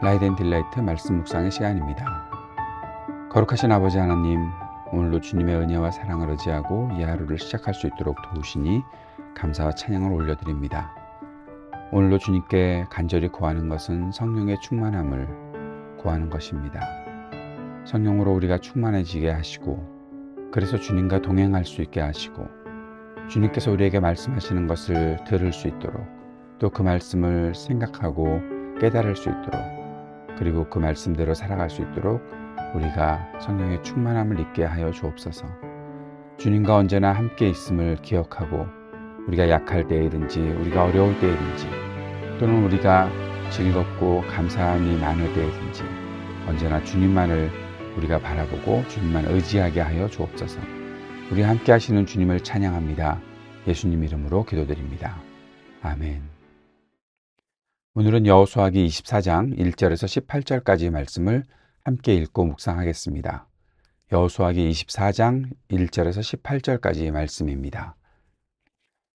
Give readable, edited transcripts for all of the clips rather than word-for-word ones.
라이트 앤 딜라이트 말씀 묵상의 시간입니다. 거룩하신 아버지 하나님, 오늘도 주님의 은혜와 사랑을 의지하고 이 하루를 시작할 수 있도록 도우시니 감사와 찬양을 올려드립니다. 오늘도 주님께 간절히 구하는 것은 성령의 충만함을 구하는 것입니다. 성령으로 우리가 충만해지게 하시고, 그래서 주님과 동행할 수 있게 하시고, 주님께서 우리에게 말씀하시는 것을 들을 수 있도록, 또 그 말씀을 생각하고 깨달을 수 있도록, 그리고 그 말씀대로 살아갈 수 있도록 우리가 성령의 충만함을 잊게 하여 주옵소서. 주님과 언제나 함께 있음을 기억하고, 우리가 약할 때이든지 우리가 어려울 때이든지, 또는 우리가 즐겁고 감사함이 많을 때이든지 언제나 주님만을 우리가 바라보고 주님만 의지하게 하여 주옵소서. 우리 함께 하시는 주님을 찬양합니다. 예수님 이름으로 기도드립니다. 아멘. 오늘은 여호수아기 24장 1절에서 18절까지의 말씀을 함께 읽고 묵상하겠습니다. 여호수아기 24장 1절에서 18절까지의 말씀입니다.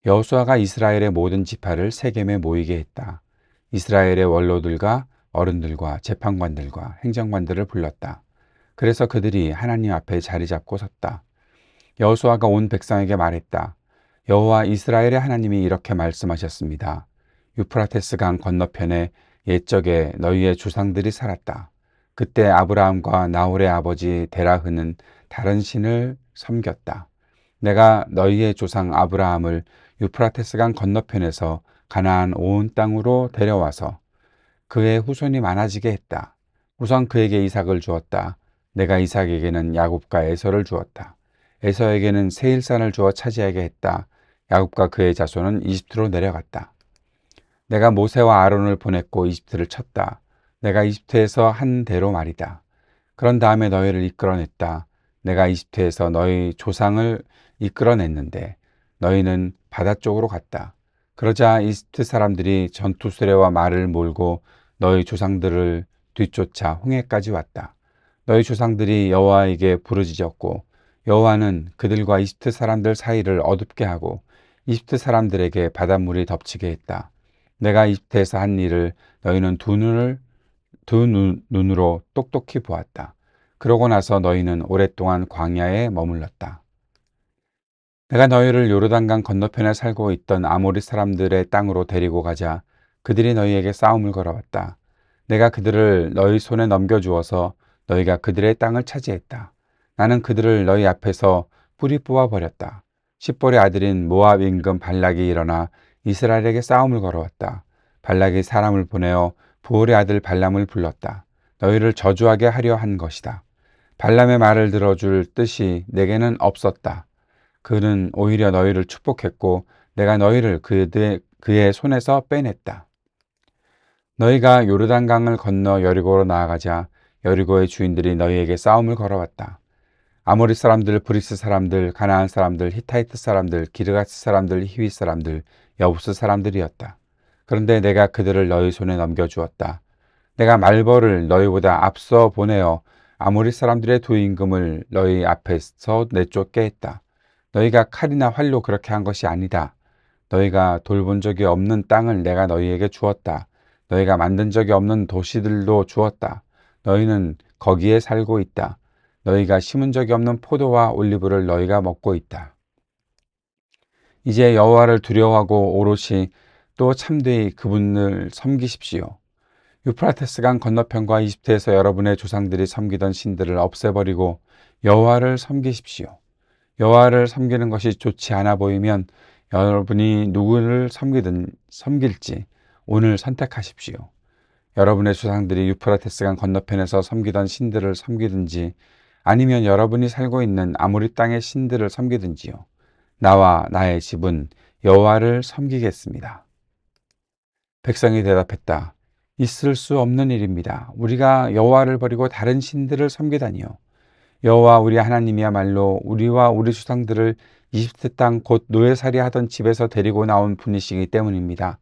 여호수아가 이스라엘의 모든 지파를 세겜에 모이게 했다. 이스라엘의 원로들과 어른들과 재판관들과 행정관들을 불렀다. 그래서 그들이 하나님 앞에 자리 잡고 섰다. 여호수아가 온 백성에게 말했다. 여호와 이스라엘의 하나님이 이렇게 말씀하셨습니다. 유프라테스 강 건너편에 옛적에 너희의 조상들이 살았다. 그때 아브라함과 나홀의 아버지 데라흐는 다른 신을 섬겼다. 내가 너희의 조상 아브라함을 유프라테스 강 건너편에서 가나안 온 땅으로 데려와서 그의 후손이 많아지게 했다. 우선 그에게 이삭을 주었다. 내가 이삭에게는 야곱과 에서를 주었다. 에서에게는 세일산을 주어 차지하게 했다. 야곱과 그의 자손은 이집트로 내려갔다. 내가 모세와 아론을 보냈고 이집트를 쳤다. 내가 이집트에서 한 대로 말이다. 그런 다음에 너희를 이끌어냈다. 내가 이집트에서 너희 조상을 이끌어냈는데 너희는 바다 쪽으로 갔다. 그러자 이집트 사람들이 전투 수레와 말을 몰고 너희 조상들을 뒤쫓아 홍해까지 왔다. 너희 조상들이 여호와에게 부르짖었고 여호와는 그들과 이집트 사람들 사이를 어둡게 하고 이집트 사람들에게 바닷물이 덮치게 했다. 내가 이집트에서 한 일을 너희는 두 눈으로 똑똑히 보았다. 그러고 나서 너희는 오랫동안 광야에 머물렀다. 내가 너희를 요르단강 건너편에 살고 있던 아모리 사람들의 땅으로 데리고 가자 그들이 너희에게 싸움을 걸어왔다. 내가 그들을 너희 손에 넘겨주어서 너희가 그들의 땅을 차지했다. 나는 그들을 너희 앞에서 뿌리 뽑아버렸다. 십볼의 아들인 모압 임금 발락이 일어나 이스라엘에게 싸움을 걸어왔다. 발락이 사람을 보내어 부올의 아들 발람을 불렀다. 너희를 저주하게 하려 한 것이다. 발람의 말을 들어줄 뜻이 내게는 없었다. 그는 오히려 너희를 축복했고 내가 너희를 그의 손에서 빼냈다. 너희가 요르단강을 건너 여리고로 나아가자 여리고의 주인들이 너희에게 싸움을 걸어왔다. 아모리 사람들, 브리스 사람들, 가나안 사람들, 히타이트 사람들, 기르가스 사람들, 히위 사람들, 여부스 사람들이었다. 그런데 내가 그들을 너희 손에 넘겨주었다. 내가 말벌을 너희보다 앞서 보내어 아모리 사람들의 두 임금을 너희 앞에서 내쫓게 했다. 너희가 칼이나 활로 그렇게 한 것이 아니다. 너희가 돌본 적이 없는 땅을 내가 너희에게 주었다. 너희가 만든 적이 없는 도시들도 주었다. 너희는 거기에 살고 있다. 너희가 심은 적이 없는 포도와 올리브를 너희가 먹고 있다. 이제 여호와를 두려워하고 오롯이 또 참되이 그분을 섬기십시오. 유프라테스 강 건너편과 이집트에서 여러분의 조상들이 섬기던 신들을 없애버리고 여호와를 섬기십시오. 여호와를 섬기는 것이 좋지 않아 보이면 여러분이 누구를 섬길지 오늘 선택하십시오. 여러분의 조상들이 유프라테스 강 건너편에서 섬기던 신들을 섬기든지 아니면 여러분이 살고 있는 아모리 땅의 신들을 섬기든지요. 나와 나의 집은 여호와를 섬기겠습니다. 백성이 대답했다. 있을 수 없는 일입니다. 우리가 여호와를 버리고 다른 신들을 섬기다니요. 여호와 우리 하나님이야말로 우리와 우리 조상들을 이집트 땅 곧 노예살이 하던 집에서 데리고 나온 분이시기 때문입니다.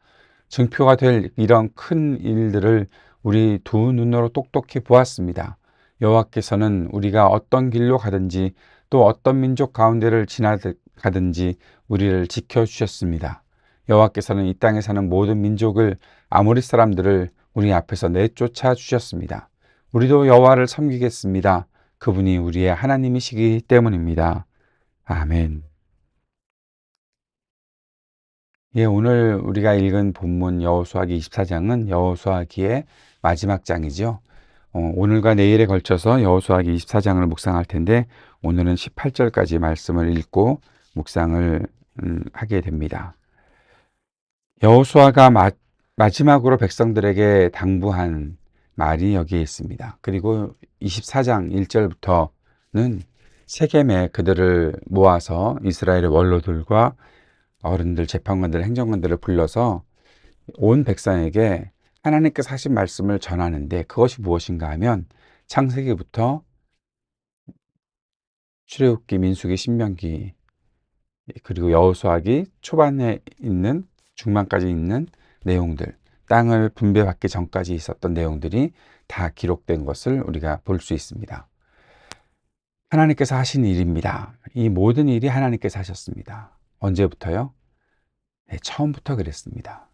증표가 될 이런 큰 일들을 우리 두 눈으로 똑똑히 보았습니다. 여호와께서는 우리가 어떤 길로 가든지 또 어떤 민족 가운데를 지나가든지 우리를 지켜주셨습니다. 여호와께서는 이 땅에 사는 모든 민족을 아모리 사람들을 우리 앞에서 내쫓아 주셨습니다. 우리도 여호와를 섬기겠습니다. 그분이 우리의 하나님이시기 때문입니다. 아멘. 예, 오늘 우리가 읽은 본문 여호수아기 24장은 여호수아기의 마지막 장이죠. 오늘과 내일에 걸쳐서 여호수아기 24장을 묵상할 텐데 오늘은 18절까지 말씀을 읽고 묵상을 하게 됩니다. 여호수아가 마지막으로 백성들에게 당부한 말이 여기에 있습니다. 그리고 24장 1절부터는 세겜에 그들을 모아서 이스라엘의 원로들과 어른들, 재판관들, 행정관들을 불러서 온 백성에게 하나님께서 하신 말씀을 전하는데 그것이 무엇인가 하면 창세기부터 출애굽기, 민수기, 신명기 그리고 여호수아기 초반에 있는 중반까지 있는 내용들, 땅을 분배받기 전까지 있었던 내용들이 다 기록된 것을 우리가 볼 수 있습니다. 하나님께서 하신 일입니다. 이 모든 일이 하나님께서 하셨습니다. 언제부터요? 네, 처음부터 그랬습니다.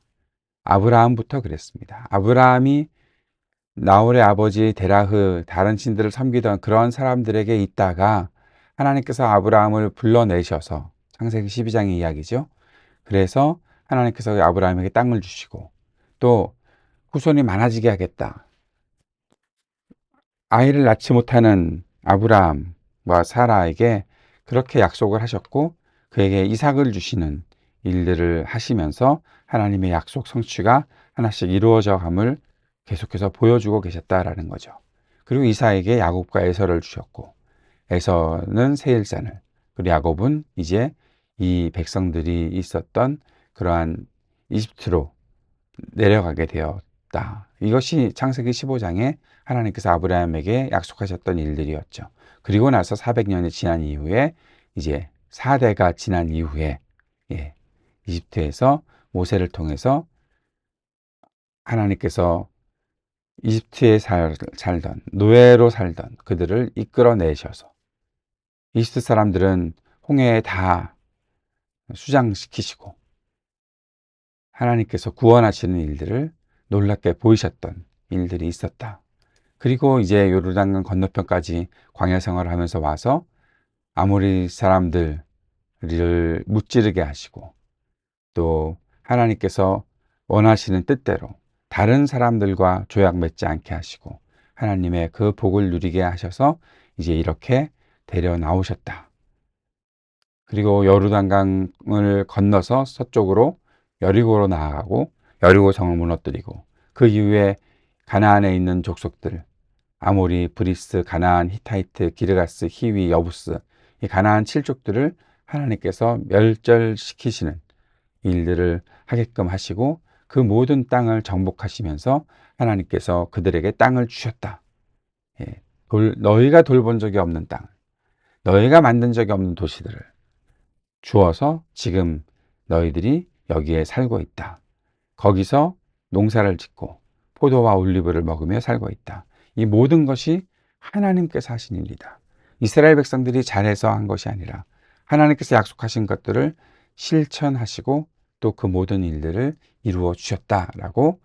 아브라함부터 그랬습니다. 아브라함이 나홀의 아버지 데라흐, 다른 신들을 섬기던 그런 사람들에게 있다가 하나님께서 아브라함을 불러내셔서 창세기 12장의 이야기죠. 그래서 하나님께서 아브라함에게 땅을 주시고 또 후손이 많아지게 하겠다. 아이를 낳지 못하는 아브라함과 사라에게 그렇게 약속을 하셨고 그에게 이삭을 주시는 일들을 하시면서 하나님의 약속 성취가 하나씩 이루어져 감을 계속해서 보여주고 계셨다라는 거죠. 그리고 이삭에게 야곱과 에서를 주셨고 에서는 세일산을 그리고 야곱은 이제 이 백성들이 있었던 그러한 이집트로 내려가게 되었다. 이것이 창세기 15장에 하나님께서 아브라함에게 약속하셨던 일들이었죠. 그리고 나서 400년이 지난 이후에 이제 4대가 지난 이후에 이집트에서 모세를 통해서 하나님께서 이집트에 살던 노예로 살던 그들을 이끌어내셔서 이집트 사람들은 홍해에 다 수장시키시고 하나님께서 구원하시는 일들을 놀랍게 보이셨던 일들이 있었다. 그리고 이제 요르단강 건너편까지 광야 생활을 하면서 와서 아모리 사람들을 무찌르게 하시고 또 하나님께서 원하시는 뜻대로 다른 사람들과 조약 맺지 않게 하시고 하나님의 그 복을 누리게 하셔서 이제 이렇게 데려 나오셨다. 그리고 요르단강을 건너서 서쪽으로 여리고로 나아가고 여리고 성을 무너뜨리고 그 이후에 가나안에 있는 족속들 아모리, 브리스, 가나안, 히타이트, 기르가스, 히위, 여부스 이 가나안 7족들을 하나님께서 멸절시키시는 일들을 하게끔 하시고 그 모든 땅을 정복하시면서 하나님께서 그들에게 땅을 주셨다. 너희가 돌본 적이 없는 땅, 너희가 만든 적이 없는 도시들을 주어서 지금 너희들이 여기에 살고 있다. 거기서 농사를 짓고 포도와 올리브를 먹으며 살고 있다. 이 모든 것이 하나님께서 하신 일이다. 이스라엘 백성들이 잘해서 한 것이 아니라 하나님께서 약속하신 것들을 실천하시고 또 그 모든 일들을 이루어 주셨다라고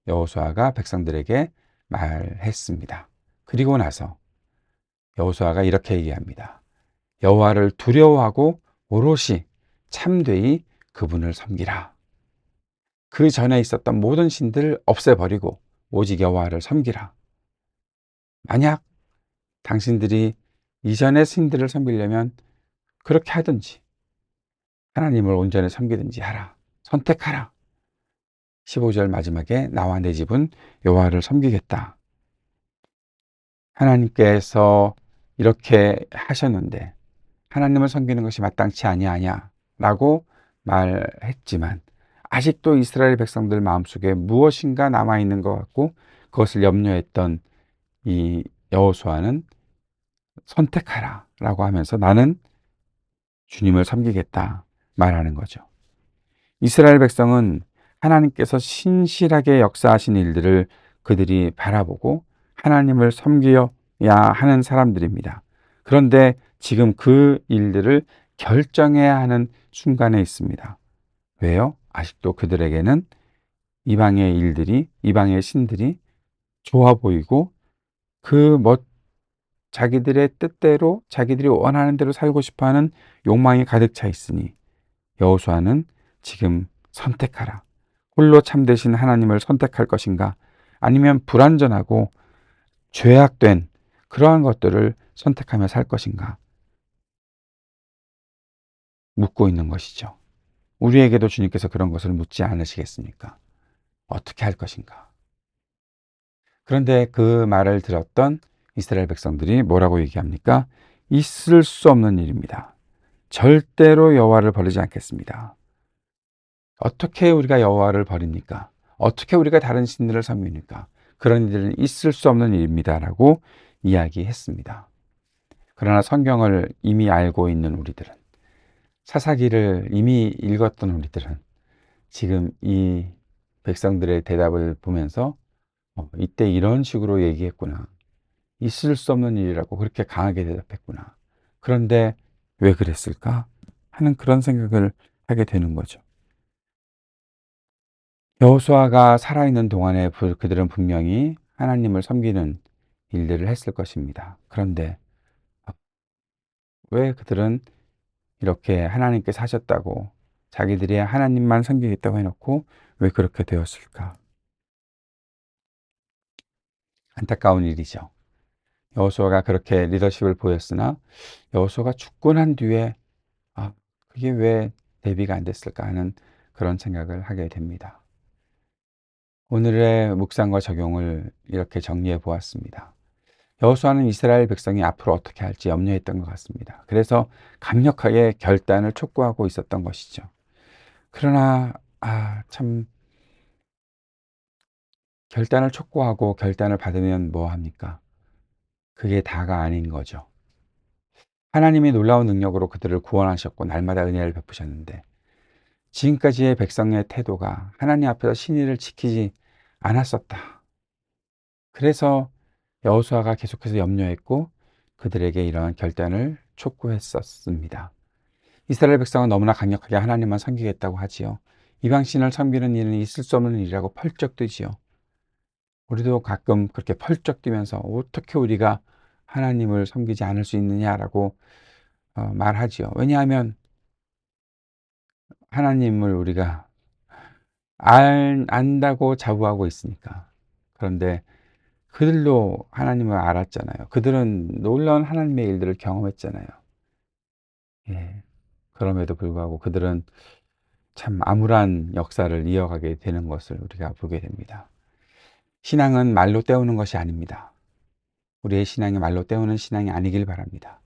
여호수아가 백성들에게 말했습니다. 그리고 나서 여호수아가 이렇게 얘기합니다. 여호와를 두려워하고 오롯이 참되이 그분을 섬기라. 그 전에 있었던 모든 신들을 없애버리고 오직 여호와를 섬기라. 만약 당신들이 이전의 신들을 섬기려면 그렇게 하든지 하나님을 온전히 섬기든지 하라. 선택하라. 15절 마지막에 나와 내 집은 여호와를 섬기겠다. 하나님께서 이렇게 하셨는데 하나님을 섬기는 것이 마땅치 아니하냐라고 말했지만 아직도 이스라엘 백성들 마음속에 무엇인가 남아있는 것 같고 그것을 염려했던 이 여호수아는 선택하라 라고 하면서 나는 주님을 섬기겠다 말하는 거죠. 이스라엘 백성은 하나님께서 신실하게 역사하신 일들을 그들이 바라보고 하나님을 섬겨야 하는 사람들입니다. 그런데 지금 그 일들을 결정해야 하는 순간에 있습니다. 왜요? 아직도 그들에게는 이방의 일들이, 이방의 신들이 좋아 보이고 자기들의 뜻대로 자기들이 원하는 대로 살고 싶어하는 욕망이 가득 차 있으니 여호수아는 지금 선택하라. 홀로 참되신 하나님을 선택할 것인가? 아니면 불완전하고 죄악된 그러한 것들을 선택하며 살 것인가? 묻고 있는 것이죠. 우리에게도 주님께서 그런 것을 묻지 않으시겠습니까? 어떻게 할 것인가? 그런데 그 말을 들었던 이스라엘 백성들이 뭐라고 얘기합니까? 있을 수 없는 일입니다. 절대로 여호와를 버리지 않겠습니다. 어떻게 우리가 여호와를 버립니까? 어떻게 우리가 다른 신들을 섬깁니까? 그런 일은 있을 수 없는 일입니다라고 이야기했습니다. 그러나 성경을 이미 알고 있는 우리들은, 사사기를 이미 읽었던 우리들은 지금 이 백성들의 대답을 보면서 이때 이런 식으로 얘기했구나. 있을 수 없는 일이라고 그렇게 강하게 대답했구나. 그런데 왜 그랬을까? 하는 그런 생각을 하게 되는 거죠. 여호수아가 살아있는 동안에 그들은 분명히 하나님을 섬기는 일들을 했을 것입니다. 그런데 왜 그들은 이렇게 하나님께 사셨다고 자기들이 하나님만 섬기겠다고 해놓고 왜 그렇게 되었을까? 안타까운 일이죠. 여호수아가 그렇게 리더십을 보였으나 여호수아가 죽고 난 뒤에 그게 왜 대비가 안 됐을까 하는 그런 생각을 하게 됩니다. 오늘의 묵상과 적용을 이렇게 정리해 보았습니다. 여호수아는 이스라엘 백성이 앞으로 어떻게 할지 염려했던 것 같습니다. 그래서 강력하게 결단을 촉구하고 있었던 것이죠. 그러나 참 결단을 촉구하고 결단을 받으면 뭐 합니까? 그게 다가 아닌 거죠. 하나님이 놀라운 능력으로 그들을 구원하셨고 날마다 은혜를 베푸셨는데 지금까지의 백성의 태도가 하나님 앞에서 신의를 지키지 않았었다. 그래서 여호수아가 계속해서 염려했고 그들에게 이러한 결단을 촉구했었습니다. 이스라엘 백성은 너무나 강력하게 하나님만 섬기겠다고 하지요. 이방신을 섬기는 일은 있을 수 없는 일이라고 펄쩍 뛰지요. 우리도 가끔 그렇게 펄쩍 뛰면서 어떻게 우리가 하나님을 섬기지 않을 수 있느냐라고 말하지요. 왜냐하면 하나님을 우리가 안다고 자부하고 있으니까. 그런데 그들도 하나님을 알았잖아요. 그들은 놀라운 하나님의 일들을 경험했잖아요. 예. 그럼에도 불구하고 그들은 참 암울한 역사를 이어가게 되는 것을 우리가 보게 됩니다. 신앙은 말로 때우는 것이 아닙니다. 우리의 신앙이 말로 때우는 신앙이 아니길 바랍니다.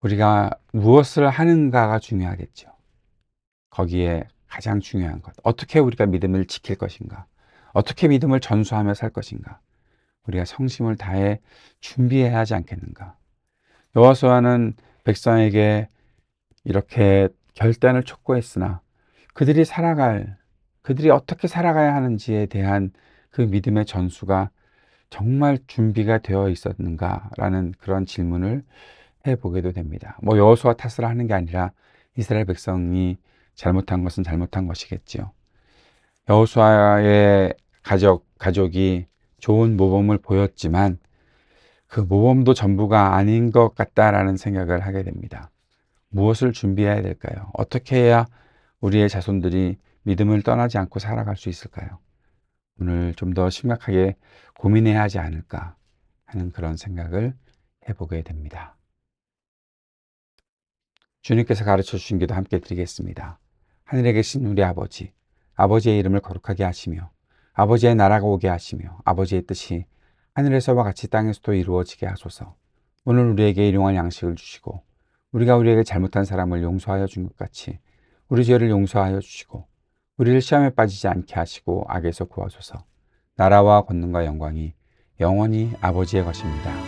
우리가 무엇을 하는가가 중요하겠죠. 거기에 가장 중요한 것. 어떻게 우리가 믿음을 지킬 것인가? 어떻게 믿음을 전수하며 살 것인가? 우리가 성심을 다해 준비해야 하지 않겠는가? 여호수아는 백성에게 이렇게 결단을 촉구했으나 그들이 어떻게 살아가야 하는지에 대한 그 믿음의 전수가 정말 준비가 되어 있었는가라는 그런 질문을 해보게도 됩니다. 여호수아 탓을 하는 게 아니라 이스라엘 백성이 잘못한 것은 잘못한 것이겠지요. 여호수아의 가족이 좋은 모범을 보였지만 그 모범도 전부가 아닌 것 같다라는 생각을 하게 됩니다. 무엇을 준비해야 될까요? 어떻게 해야 우리의 자손들이 믿음을 떠나지 않고 살아갈 수 있을까요? 오늘 좀 더 심각하게 고민해야 하지 않을까 하는 그런 생각을 해보게 됩니다. 주님께서 가르쳐 주신 기도 함께 드리겠습니다. 하늘에 계신 우리 아버지, 아버지의 이름을 거룩하게 하시며 아버지의 나라가 오게 하시며 아버지의 뜻이 하늘에서와 같이 땅에서도 이루어지게 하소서. 오늘 우리에게 일용할 양식을 주시고 우리가 우리에게 잘못한 사람을 용서하여 준 것 같이 우리 죄를 용서하여 주시고 우리를 시험에 빠지지 않게 하시고 악에서 구하소서. 나라와 권능과 영광이 영원히 아버지의 것입니다.